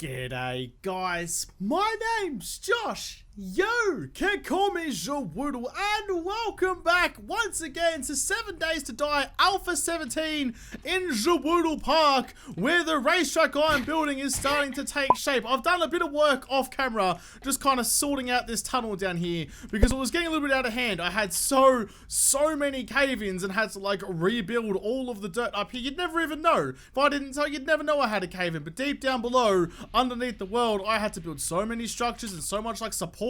G'day guys, my name's Josh. You can call me JaWoodle, and welcome back once again to 7 Days to Die Alpha 17 in JaWoodle Park, where the racetrack I'm building is starting to take shape. I've done a bit of work off camera, just kind of sorting out this tunnel down here, because it was getting a little bit out of hand. I had so many cave-ins and had to like rebuild all of the dirt up here. You'd never even know. If I didn't tell you, you'd never know I had a cave-in, but deep down below, underneath the world, I had to build so many structures and so much like support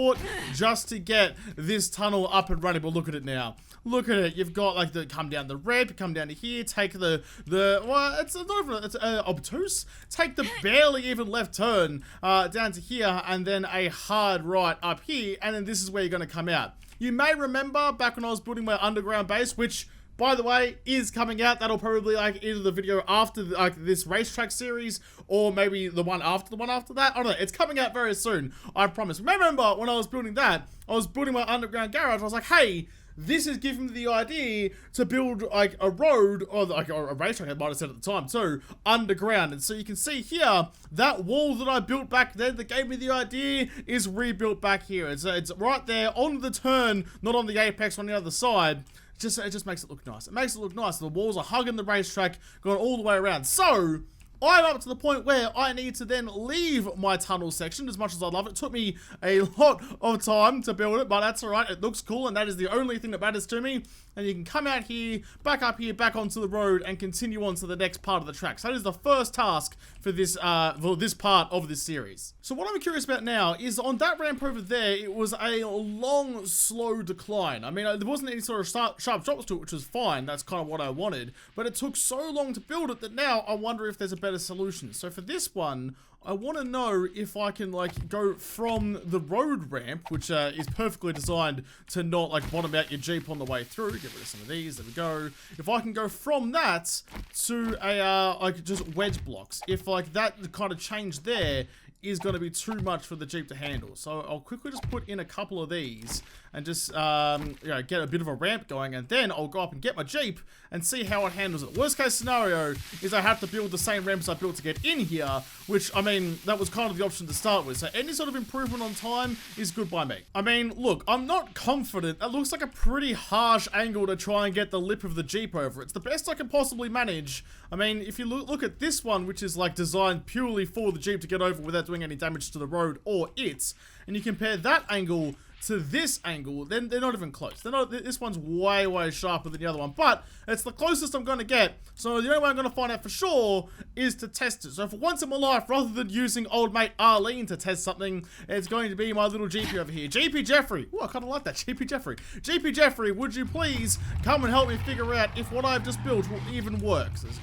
just to get this tunnel up and running. But look at it now. Look at it. You've got like the come down the ramp, come down to here, take the well, it's not even, it's obtuse. Take the barely even left turn down to here, and then a hard right up here, and then this is where you're going to come out. You may remember back when I was building my underground base, which, by the way, is coming out. That'll probably like either the video after like this racetrack series, or maybe the one after that. I don't know. It's coming out very soon, I promise. Remember when I was building that, I was building my underground garage. I was like, hey, this is giving me the idea to build like a road, or like a racetrack, I might have said at the time too, underground. And so you can see here, that wall that I built back then that gave me the idea is rebuilt back here. It's right there on the turn, not on the apex on the other side. It just makes it look nice. It makes it look nice. The walls are hugging the racetrack, going all the way around. So I'm up to the point where I need to then leave my tunnel section. As much as I love it, it took me a lot of time to build it, but that's alright. It looks cool, and that is the only thing that matters to me. And you can come out here, back up here, back onto the road, and continue on to the next part of the track. So that is the first task for this part of this series. So what I'm curious about now is on that ramp over there, it was a long, slow decline. I mean, there wasn't any sort of sharp drops to it, which was fine. That's kind of what I wanted. But it took so long to build it that now I wonder if there's a better solution. So for this one, I want to know if I can like go from the road ramp, which is perfectly designed to not like bottom out your Jeep on the way through. Get rid of some of these. There we go. If I can go from that to a like just wedge blocks, if like that kind of change there is going to be too much for the Jeep to handle. So I'll quickly just put in a couple of these and just you know, get a bit of a ramp going, and then I'll go up and get my Jeep and see how it handles it. Worst case scenario is I have to build the same ramps I built to get in here, which, I mean, that was kind of the option to start with. So any sort of improvement on time is good by me. I mean, look, I'm not confident. That looks like a pretty harsh angle to try and get the lip of the Jeep over. It's the best I can possibly manage. I mean, if you look at this one, which is like designed purely for the Jeep to get over without doing any damage to the road or it, and you compare that angle to this angle, then they're not even close. This one's way sharper than the other one, but it's the closest I'm going to get. So the only way I'm going to find out for sure is to test it. So for once in my life, rather than using old mate Arlene to test something, it's going to be my little GP over here. GP Jeffrey. Oh, I kind of like that. GP Jeffrey. GP Jeffrey, would you please come and help me figure out if what I've just built will even work? So let's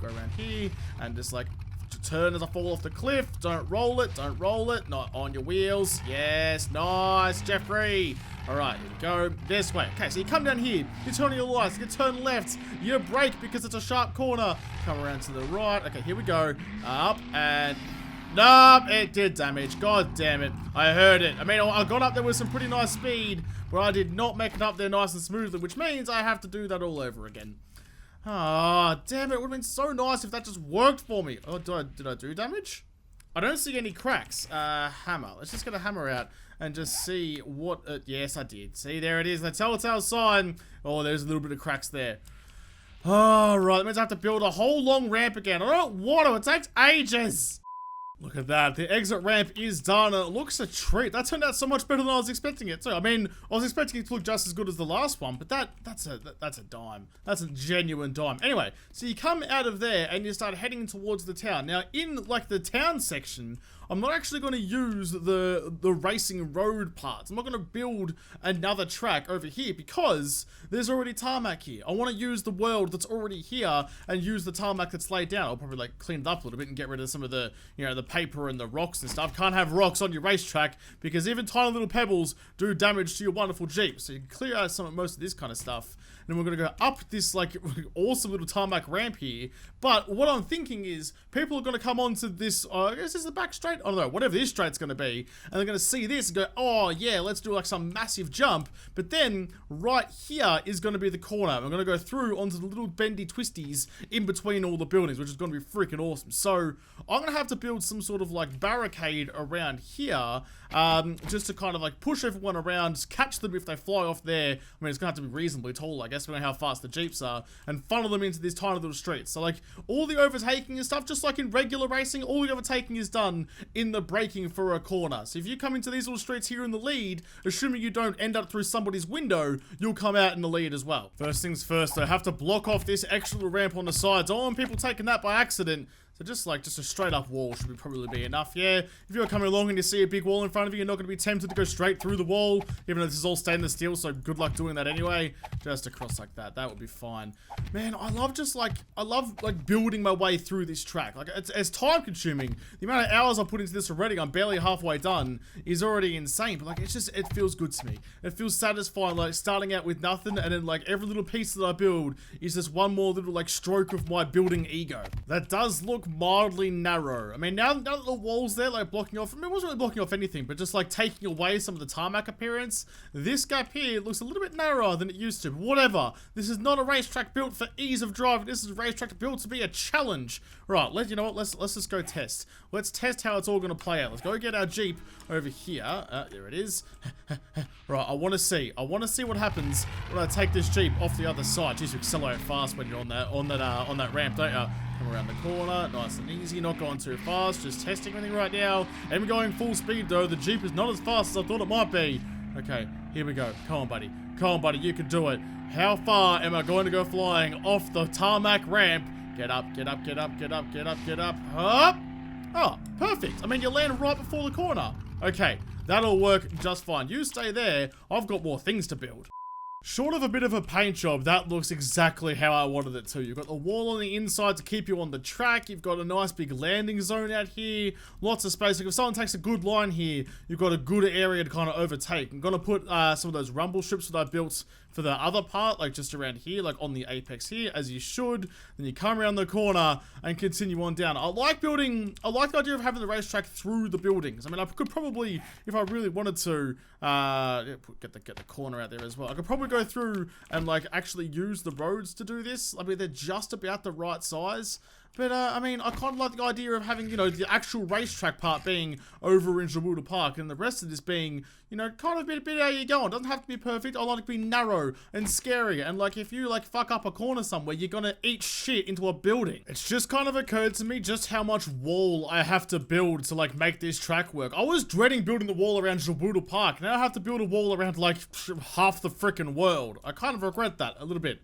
go around here and just like turn as I fall off the cliff. Don't roll it. Don't roll it. Not on your wheels. Yes. Nice, Jeffrey. All right, here we go. This way. Okay, so you come down here. You turn on your lights. You turn left. You brake because it's a sharp corner. Come around to the right. Okay, here we go. Up and... Nope, it did damage. God damn it. I heard it. I mean, I got up there with some pretty nice speed, but I did not make it up there nice and smoothly, which means I have to do that all over again. Ah, oh, damn it. It would have been so nice if that just worked for me. Oh, did I do damage? I don't see any cracks. Hammer. Let's just get a hammer out and just see what... yes, I did. See, there it is. The telltale sign. Oh, there's a little bit of cracks there. Oh, right. That means I have to build a whole long ramp again. I don't want to. It takes ages. Look at that. The exit ramp is done. It looks a treat. That turned out so much better than I was expecting it to. I mean, I was expecting it to look just as good as the last one, but that's a dime. That's a genuine dime. Anyway, so you come out of there and you start heading towards the town. Now, in like the town section, I'm not actually going to use the racing road parts. I'm not going to build another track over here because there's already tarmac here. I want to use the world that's already here and use the tarmac that's laid down. I'll probably like clean it up a little bit and get rid of some of the, you know, the paper and the rocks and stuff. Can't have rocks on your racetrack because even tiny little pebbles do damage to your wonderful Jeep. So you can clear out most of this kind of stuff. And we're going to go up this like awesome little tarmac ramp here. But what I'm thinking is people are going to come onto this, I guess this is the back straight. I don't know, whatever this straight's going to be. And they're going to see this and go, oh yeah, let's do like some massive jump. But then right here is going to be the corner. I'm going to go through onto the little bendy twisties in between all the buildings, which is going to be freaking awesome. So I'm going to have to build some some sort of like barricade around here, just to kind of like push everyone around, catch them if they fly off there. I mean, it's gonna have to be reasonably tall, I guess, depending on how fast the Jeeps are, and funnel them into these tiny little streets. So like all the overtaking and stuff, just like in regular racing, all the overtaking is done in the braking for a corner. So if you come into these little streets here in the lead, assuming you don't end up through somebody's window, you'll come out in the lead as well. First things first, I have to block off this extra little ramp on the sides. I don't want people taking that by accident. So just a straight up wall should probably be enough. Yeah, if you're coming along and you see a big wall in front of you, you're not going to be tempted to go straight through the wall, even though this is all stainless steel, so good luck doing that anyway. Just across like that, that would be fine. Man, I love building my way through this track. Like, it's time consuming. The amount of hours I put into this already, I'm barely halfway done, is already insane. But like, it feels good to me. It feels satisfying, like starting out with nothing, and then like every little piece that I build is just one more little like stroke of my building ego. That does look mildly narrow. I mean, now that the walls there, like blocking off, I mean, it wasn't really blocking off anything, but just like taking away some of the tarmac appearance, this gap here looks a little bit narrower than it used to. But whatever. This is not a racetrack built for ease of driving. This is a racetrack built to be a challenge. Right, you know what? Let's just go test. Let's test how it's all going to play out. Let's go get our Jeep over here. There it is. Right, I want to see what happens when I take this Jeep off the other side. Jeez, you accelerate fast when you're on that ramp, don't you? Come around the corner, nice and easy, not going too fast, just testing everything right now. I'm going full speed though, the Jeep is not as fast as I thought it might be. Okay, here we go. Come on, buddy. Come on, buddy, you can do it. How far am I going to go flying off the tarmac ramp? Get up, get up, get up, get up, get up, get up. Up! Oh, perfect. I mean, you land right before the corner. Okay, that'll work just fine. You stay there, I've got more things to build. Short of a bit of a paint job, that looks exactly how I wanted it to. You've got the wall on the inside to keep you on the track. You've got a nice big landing zone out here. Lots of space. Like if someone takes a good line here, you've got a good area to kind of overtake. I'm going to put some of those rumble strips that I built for the other part, like just around here, like on the apex here, as you should. Then you come around the corner and continue on down. I like the idea of having the racetrack through the buildings. I mean, I could probably, if I really wanted to, get the corner out there as well. I could probably go through and like actually use the roads to do this. I mean, they're just about the right size. But, I mean, I kind of like the idea of having, you know, the actual racetrack part being over in JaWoodle Park and the rest of this being, you know, kind of a bit how you're going. It doesn't have to be perfect. I like it to be narrow and scary. And, like, if you, like, fuck up a corner somewhere, you're gonna eat shit into a building. It's just kind of occurred to me just how much wall I have to build to, like, make this track work. I was dreading building the wall around JaWoodle Park. Now I have to build a wall around, like, half the frickin' world. I kind of regret that a little bit.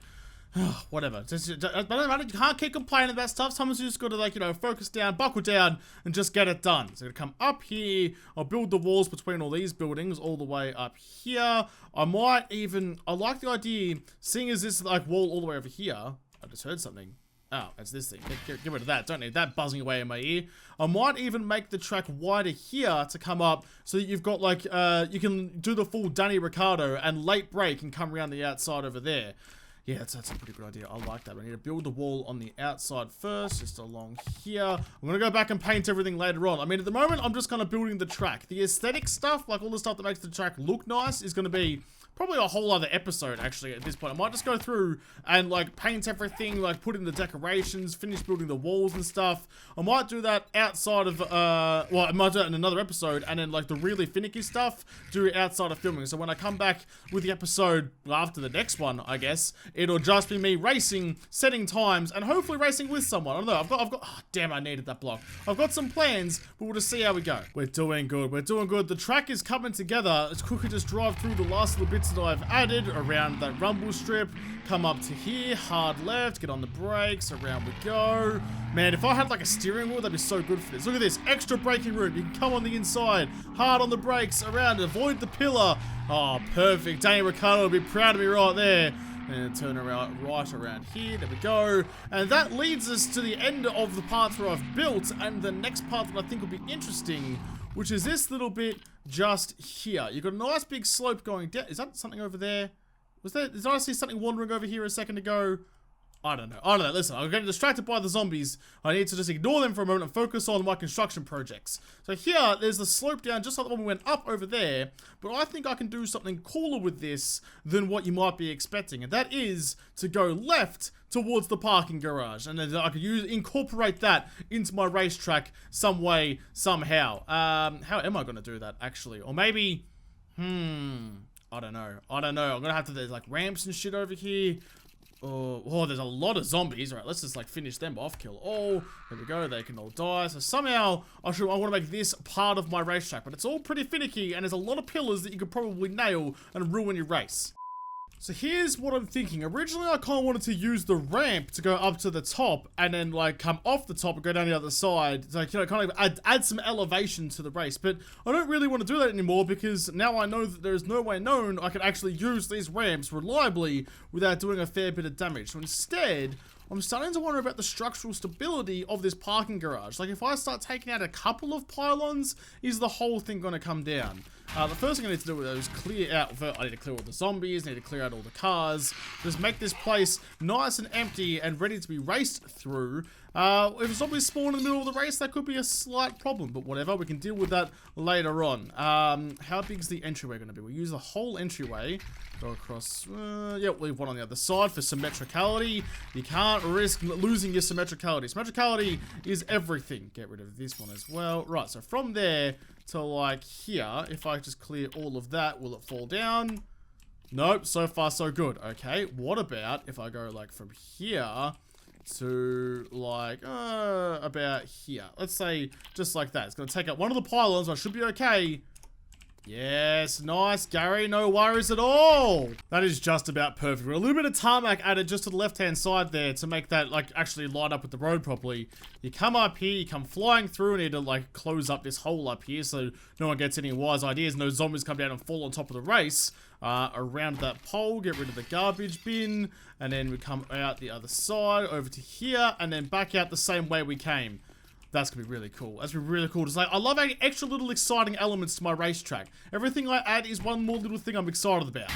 Whatever. You can't keep complaining about stuff. Sometimes you just gotta, like, you know, focus down, buckle down, and just get it done. So I'm gonna come up here. I'll build the walls between all these buildings all the way up here. I like the idea, seeing as this, like, wall all the way over here. I just heard something. Oh, it's this thing. Get rid of that. Don't need that buzzing away in my ear. I might even make the track wider here to come up so that you've got, like, you can do the full Danny Ricciardo and late brake and come around the outside over there. Yeah, that's a pretty good idea. I like that. I need to build the wall on the outside first, just along here. I'm going to go back and paint everything later on. I mean, at the moment, I'm just kind of building the track. The aesthetic stuff, like all the stuff that makes the track look nice, is going to be probably a whole other episode, actually, at this point. I might just go through and, like, paint everything, like, put in the decorations, finish building the walls and stuff. I might do that outside of, well, I might do that in another episode, and then, like, the really finicky stuff, do it outside of filming. So when I come back with the episode after the next one, I guess, it'll just be me racing, setting times, and hopefully racing with someone. I don't know, I've got, oh, damn, I needed that block. I've got some plans, but we'll just see how we go. We're doing good, we're doing good. The track is coming together. It's quicker just drive through the last little bits that I've added around that rumble strip, come up to here, hard left, get on the brakes, around we go. Man, if I had like a steering wheel, that'd be so good for this. Look at this, extra braking room. You can come on the inside, hard on the brakes, around, avoid the pillar. Oh, perfect. Danny Ricciardo would be proud of me right there. And turn around right around here, there we go. And that leads us to the end of the parts where I've built, and the next part that I think will be interesting, which is this little bit just here. You've got a nice big slope going down. Is that something over there? Did I see something wandering over here a second ago? I don't know. Listen, I'm getting distracted by the zombies. I need to just ignore them for a moment and focus on my construction projects. So here, there's the slope down, just like the one we went up over there. But I think I can do something cooler with this than what you might be expecting. And that is to go left towards the parking garage. And then I could incorporate that into my racetrack some way, somehow. How am I going to do that, actually? Or maybe... I don't know. I'm gonna have to, there's like ramps and shit over here. Oh, there's a lot of zombies. Alright, let's just like finish them off. Kill all. There we go. They can all die. So somehow, I want to make this part of my racetrack. But it's all pretty finicky and there's a lot of pillars that you could probably nail and ruin your race. So here's what I'm thinking. Originally, I kind of wanted to use the ramp to go up to the top and then like come off the top and go down the other side. Like, you know, kind of add some elevation to the race. But I don't really want to do that anymore because now I know that there's no way known I can actually use these ramps reliably without doing a fair bit of damage. So instead, I'm starting to wonder about the structural stability of this parking garage. Like, if I start taking out a couple of pylons, is the whole thing going to come down? The first thing I need to do is clear out, I need to clear all the zombies, I need to clear out all the cars, just make this place nice and empty and ready to be raced through. If zombies spawn in the middle of the race, that could be a slight problem, but whatever, we can deal with that later on. How big is the entryway going to be? We'll use the whole entryway, go across, yeah, we'll leave one on the other side for symmetricality. You can't risk losing your symmetricality. Symmetricality is everything. Get rid of this one as well. Right, so from there to like here, if I just clear all of that, will it fall down? Nope, so far so good. Okay, what about if I go like from here to like about here? Let's say just like that. It's gonna take out one of the pylons. I should be okay. Yes, nice, Gary, no worries at all. That is just about perfect. A little bit of tarmac added just to the left-hand side there to make that, like, actually line up with the road properly. You come up here, you come flying through, and you need to, like, close up this hole up here so no one gets any wise ideas, no zombies come down and fall on top of the race. Around that pole, get rid of the garbage bin, and then we come out the other side, over to here, and then back out the same way we came. That's gonna be really cool. That's gonna be really cool. Just like, I love adding extra little exciting elements to my racetrack. Everything I add is one more little thing I'm excited about.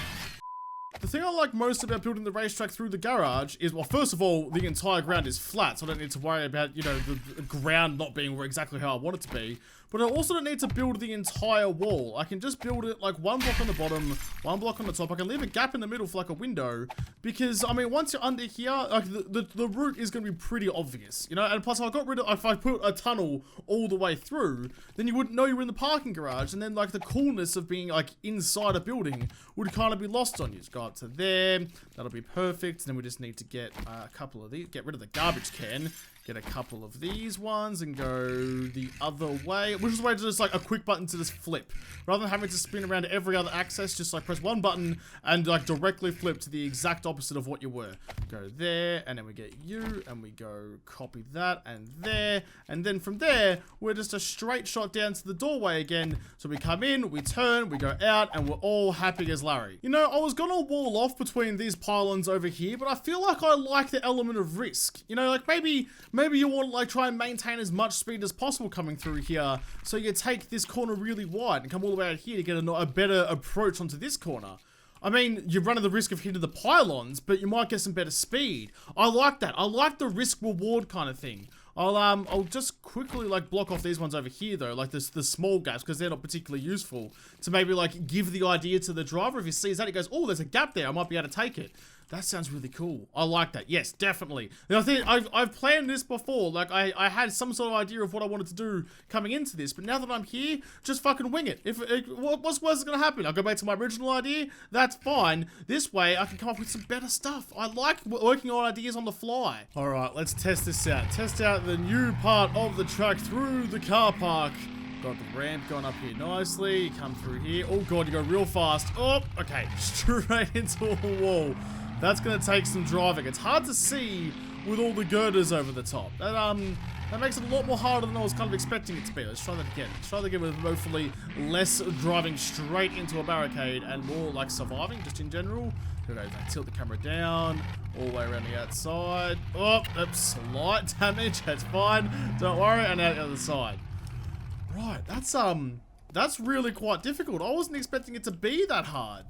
The thing I like most about building the racetrack through the garage is, well, first of all, the entire ground is flat, so I don't need to worry about, you know, the ground not being exactly how I want it to be. But I also don't need to build the entire wall. I can just build it like one block on the bottom, one block on the top. I can leave a gap in the middle for like a window, because I mean, once you're under here, like the route is going to be pretty obvious, you know. And plus, if I put a tunnel all the way through, then you wouldn't know you were in the parking garage, and then like the coolness of being like inside a building would kind of be lost on you. Just go up to there, that'll be perfect. And then we just need to get a couple of these, get rid of the garbage can. Get a couple of these ones and go the other way, which is a way to just like a quick button to just flip. Rather than having to spin around every other axis, just like press one button and like directly flip to the exact opposite of what you were. Go there, and then we get you, and we go copy that, and there. And then from there, we're just a straight shot down to the doorway again. So we come in, we turn, we go out, and we're all happy as Larry. You know, I was gonna wall off between these pylons over here, but I feel like I like the element of risk. You know, like maybe you want to like try and maintain as much speed as possible coming through here, so you take this corner really wide and come all the way out here to get a better approach onto this corner. I mean, you're running the risk of hitting the pylons, but you might get some better speed. I like that. I like the risk reward kind of thing. I'll just quickly like block off these ones over here though, like the small gaps, because they're not particularly useful, to maybe like give the idea to the driver. If he sees that, he goes, oh, there's a gap there, I might be able to take it. That sounds really cool. I like that. Yes, definitely. Now, I think I've planned this before. Like, I had some sort of idea of what I wanted to do coming into this, but now that I'm here, just fucking wing it. What's worse is gonna happen? I'll go back to my original idea. That's fine. This way, I can come up with some better stuff. I like working on ideas on the fly. All right, let's test this out. Test out the new part of the track through the car park. Got the ramp going up here nicely. Come through here. Oh god, you go real fast. Oh, okay. Straight into a wall. That's going to take some driving. It's hard to see with all the girders over the top. That makes it a lot more harder than I was kind of expecting it to be. Let's try that again. Let's try that again with hopefully less driving straight into a barricade and more like surviving just in general. Here we go. Tilt the camera down all the way around the outside. Oh, oops, slight damage. That's fine. Don't worry. And out the other side. Right. That's really quite difficult. I wasn't expecting it to be that hard.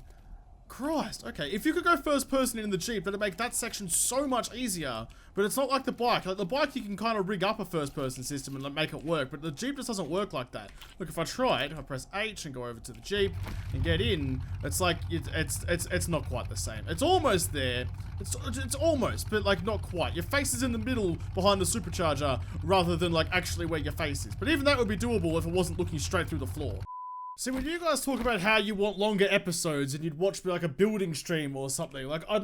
Christ, okay. If you could go first person in the Jeep, that'd make that section so much easier. But it's not like the bike. Like the bike, you can kind of rig up a first person system and like, make it work. But the Jeep just doesn't work like that. Look, if I try it, if I press H and go over to the Jeep and get in, it's like, it's not quite the same. It's almost there. It's almost, but like not quite. Your face is in the middle behind the supercharger rather than like actually where your face is. But even that would be doable if it wasn't looking straight through the floor. See, when you guys talk about how you want longer episodes and you'd watch like a building stream or something, like I'd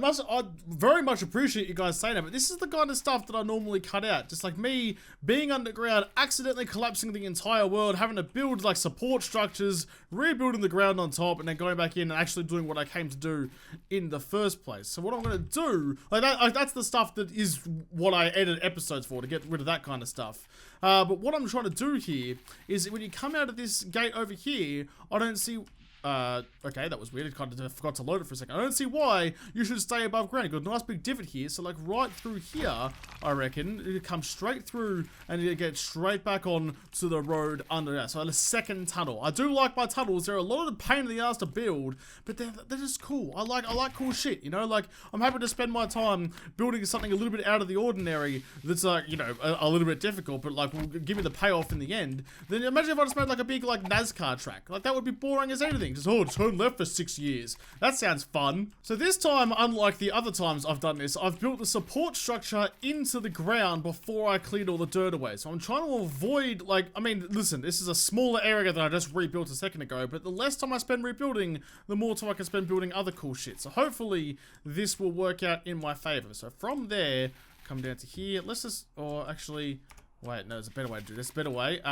very much appreciate you guys saying that, but this is the kind of stuff that I normally cut out. Just like me being underground, accidentally collapsing the entire world, having to build like support structures, rebuilding the ground on top, and then going back in and actually doing what I came to do in the first place. So what I'm gonna do, that's the stuff that is what I edit episodes for, to get rid of that kind of stuff. But what I'm trying to do here is when you come out of this gate over here, I don't see... okay, that was weird. I kind of forgot to load it for a second. I don't see why you should stay above ground. You've got a nice big divot here. So, like, right through here, I reckon, it comes straight through and you get straight back on to the road under that. So, a second tunnel. I do like my tunnels. They're a lot of pain in the ass to build, but they're just cool. I like cool shit, you know? Like, I'm happy to spend my time building something a little bit out of the ordinary that's, like, you know, a little bit difficult, but, like, will give me the payoff in the end. Then imagine if I just made, like, a big, like, NASCAR track. Like, that would be boring as anything. Just, oh, turn left for 6 years. That sounds fun. So this time, unlike the other times I've done this, I've built the support structure into the ground before I cleared all the dirt away. So I'm trying to avoid, like, I mean, listen, this is a smaller area than I just rebuilt a second ago, but the less time I spend rebuilding, the more time I can spend building other cool shit. So hopefully this will work out in my favor. So from there, come down to here. Let's just, or actually, wait, no, there's a better way to do this. Better way.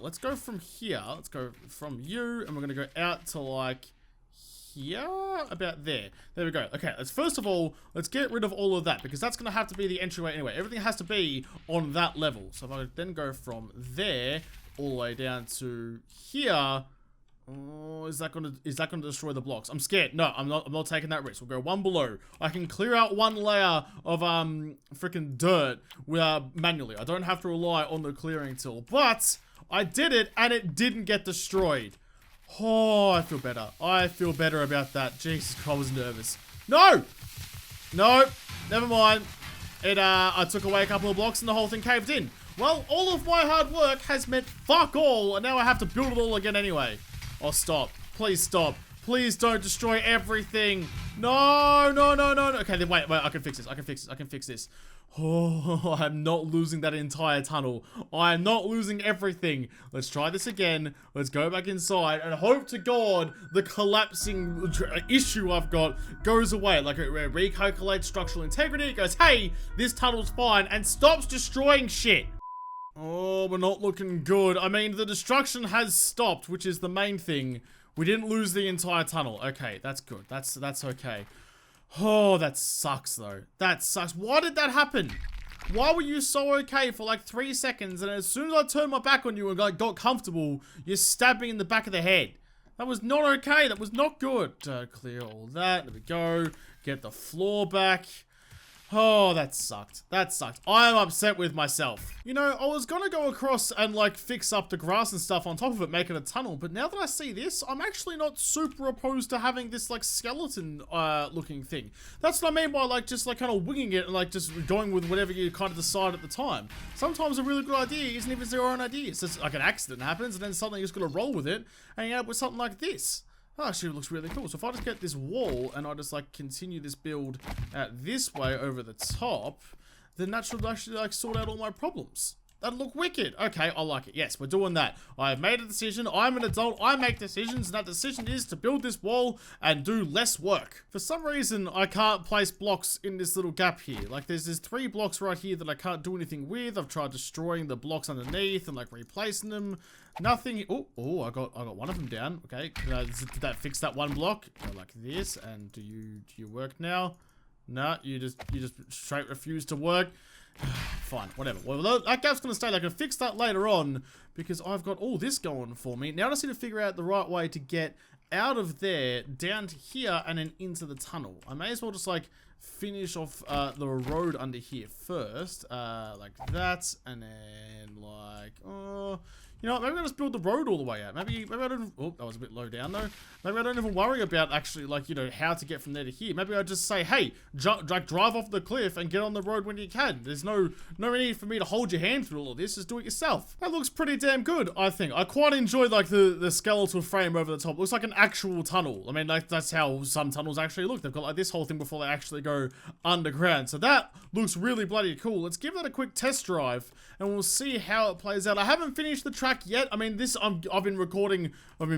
Let's go from here. Let's go from you, and we're gonna go out to like here, about there. There we go. Okay, first of all, let's get rid of all of that, because that's gonna have to be the entryway anyway. Everything has to be on that level. So if I then go from there all the way down to here, oh, is that gonna destroy the blocks? I'm scared. No, I'm not taking that risk. We'll go one below. I can clear out one layer of freaking dirt manually. I don't have to rely on the clearing tool, but I did it, and it didn't get destroyed. Oh, I feel better. I feel better about that. Jesus Christ, I was nervous. No! No, never mind. I took away a couple of blocks and the whole thing caved in. Well, all of my hard work has meant fuck all, and now I have to build it all again anyway. Oh, stop. Please stop. Please don't destroy everything. No, no, no, no, no. Okay, then wait, I can fix this. I can fix this. Oh, I'm not losing that entire tunnel. I am not losing everything. Let's try this again. Let's go back inside and hope to God the collapsing issue I've got goes away. Like it recalculates structural integrity. It goes, hey, this tunnel's fine, and stops destroying shit. Oh, we're not looking good. I mean, the destruction has stopped, which is the main thing. We didn't lose the entire tunnel. Okay, that's good. That's okay. Oh, that sucks though. That sucks. Why did that happen? Why were you so okay for like 3 seconds, and as soon as I turned my back on you and got comfortable, you stabbed me in the back of the head? That was not okay. That was not good. Clear all that. There we go. Get the floor back. Oh, that sucked. That sucked. I'm upset with myself. You know, I was gonna go across and like fix up the grass and stuff on top of it, making a tunnel, but now that I see this, I'm actually not super opposed to having this like skeleton looking thing. That's what I mean by like just like kind of winging it and like just going with whatever you kind of decide at the time. Sometimes a really good idea isn't even your own idea. It's just like an accident happens and then something is gonna roll with it and you end up with something like this. Oh, actually, it looks really cool. So if I just get this wall and I just like continue this build this way over the top, then that should actually like sort out all my problems. That'd look wicked. Okay, I like it. Yes, we're doing that. I have made a decision. I'm an adult. I make decisions, and that decision is to build this wall and do less work. For some reason, I can't place blocks in this little gap here. Like, there's 3 blocks right here that I can't do anything with. I've tried destroying the blocks underneath and like replacing them. Nothing. Oh, I got one of them down. Okay, did that fix that one block? Go like this, and do you work now? No, you just straight refuse to work. Fine, whatever. Well, that gap's gonna stay. I can fix that later on because I've got all this going for me. Now I just need to figure out the right way to get out of there, down to here, and then into the tunnel. I may as well just like finish off the road under here first, like that, and then like, oh, You know what, maybe I'll just build the road all the way out. Maybe I don't, oh, that was a bit low down though. Maybe I don't even worry about actually, like, you know, how to get from there to here. Maybe I just say, hey, drive off the cliff and get on the road when you can. There's no need for me to hold your hand through all of this. Just do it yourself. That looks pretty damn good, I think. I quite enjoy, like, the skeletal frame over the top. It looks like an actual tunnel. I mean, like, that's how some tunnels actually look. They've got, like, this whole thing before they actually go underground. So that looks really bloody cool. Let's give that a quick test drive and we'll see how it plays out. I haven't finished the track yet. I mean, I've been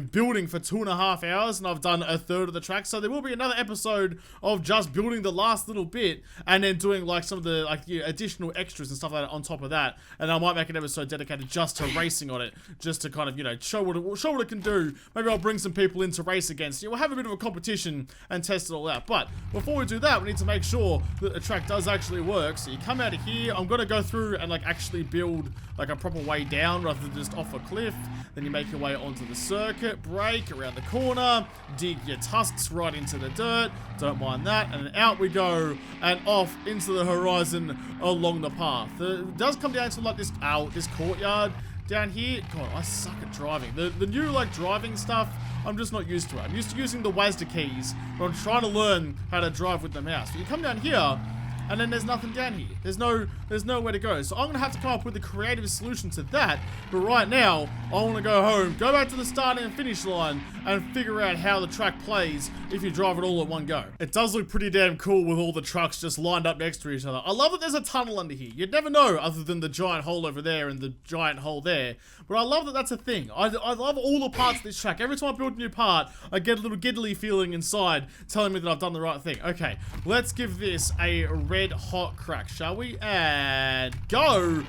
building for 2.5 hours and I've done a third of the track. So there will be another episode of just building the last little bit and then doing like some of the additional extras and stuff like that on top of that. And I might make an episode dedicated just to racing on it, just to kind of, you know, show what it can do. Maybe I'll bring some people in to race against. You know, we'll have a bit of a competition and test it all out. But before we do that, we need to make sure that the track does actually work. So you come out of here. I'm going to go through and like actually build like a proper way down rather than just off a cliff. Then you make your way onto the circuit, brake around the corner, dig your tusks right into the dirt, don't mind that, and then out we go and off into the horizon along the path. It does come down to like this courtyard down here. God, I suck at driving. The new like driving stuff, I'm just not used to it. I'm used to using the WASD keys, but I'm trying to learn how to drive with the mouse. But you come down here, and then there's nothing down here. There's nowhere to go. So I'm gonna have to come up with a creative solution to that. But right now, I wanna go home, go back to the starting and finish line, and figure out how the track plays if you drive it all at one go. It does look pretty damn cool with all the trucks just lined up next to each other. I love that there's a tunnel under here. You'd never know other than the giant hole over there and the giant hole there. But I love that that's a thing. I love all the parts of this track. Every time I build a new part, I get a little giddly feeling inside telling me that I've done the right thing. Okay, let's give this a red hot crack, shall we? And go!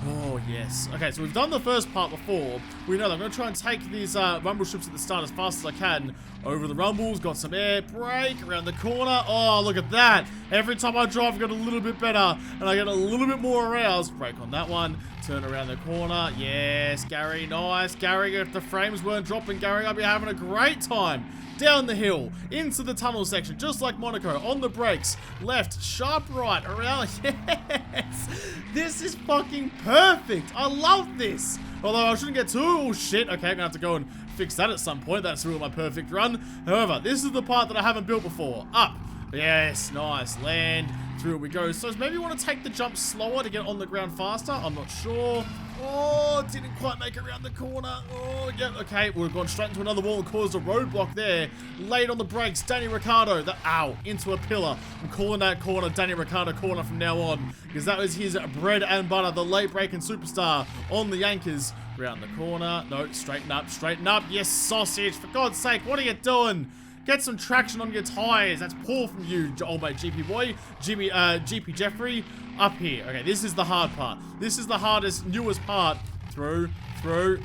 Oh, yes. Okay, so we've done the first part before. We know that I'm going to try and take these rumble strips at the start as fast as I can. Over the rumbles, got some air, brake, around the corner. Oh, look at that. Every time I drive, I get a little bit better, and I get a little bit more aroused. Brake on that one, turn around the corner. Yes, Gary, nice. Gary, if the frames weren't dropping, Gary, I'd be having a great time. Down the hill, into the tunnel section, just like Monaco, on the brakes, left, sharp right, around, yes! This is fucking perfect! I love this! Although I shouldn't get too, oh shit, okay, I'm gonna have to go and fix that at some point. That's really my perfect run. However, this is the part that I haven't built before. Up, yes, nice, land, through we go. So maybe you want to take the jump slower to get on the ground faster, I'm not sure. Oh, didn't quite make it around the corner. Oh, yeah, okay. We've gone straight into another wall and caused a roadblock there. Late on the brakes, Danny Ricciardo. Ow, into a pillar. I'm calling that corner Danny Ricciardo corner from now on because that was his bread and butter, the late breaking superstar on the Yankers. Round the corner. No, straighten up, straighten up. Yes, sausage. For God's sake, what are you doing? Get some traction on your tires. That's poor from you, old mate GP boy. GP Jeffrey. Up here. Okay, this is the hard part. This is the hardest, newest part. Through.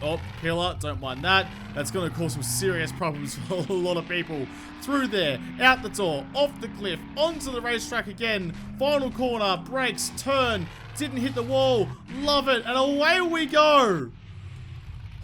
Oh, pillar. Don't mind that. That's going to cause some serious problems for a lot of people. Through there. Out the door. Off the cliff. Onto the racetrack again. Final corner. Brakes. Turn. Didn't hit the wall. Love it. And away we go.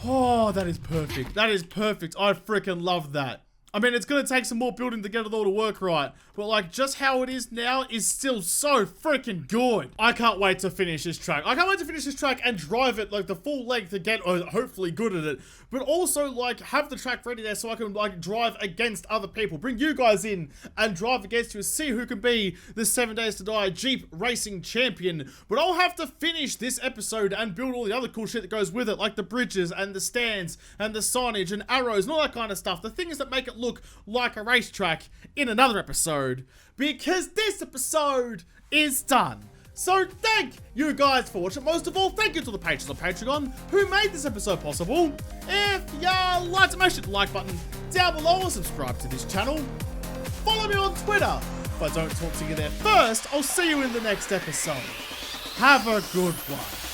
Oh, that is perfect. That is perfect. I freaking love that. I mean, it's going to take some more building to get it all to work right. But, like, just how it is now is still so freaking good. I can't wait to finish this track. I can't wait to finish this track and drive it, like, the full length to get hopefully good at it. But also, like, have the track ready there so I can, like, drive against other people. Bring you guys in and drive against you and see who can be the 7 Days to Die Jeep Racing Champion. But I'll have to finish this episode and build all the other cool shit that goes with it, like the bridges and the stands and the signage and arrows and all that kind of stuff. The things that make it look like a racetrack in another episode. Because this episode is done. So thank you guys for watching. Most of all, thank you to the patrons on Patreon who made this episode possible. If you liked it, make sure to like button down below and subscribe to this channel. Follow me on Twitter. If I don't talk to you there first, I'll see you in the next episode. Have a good one.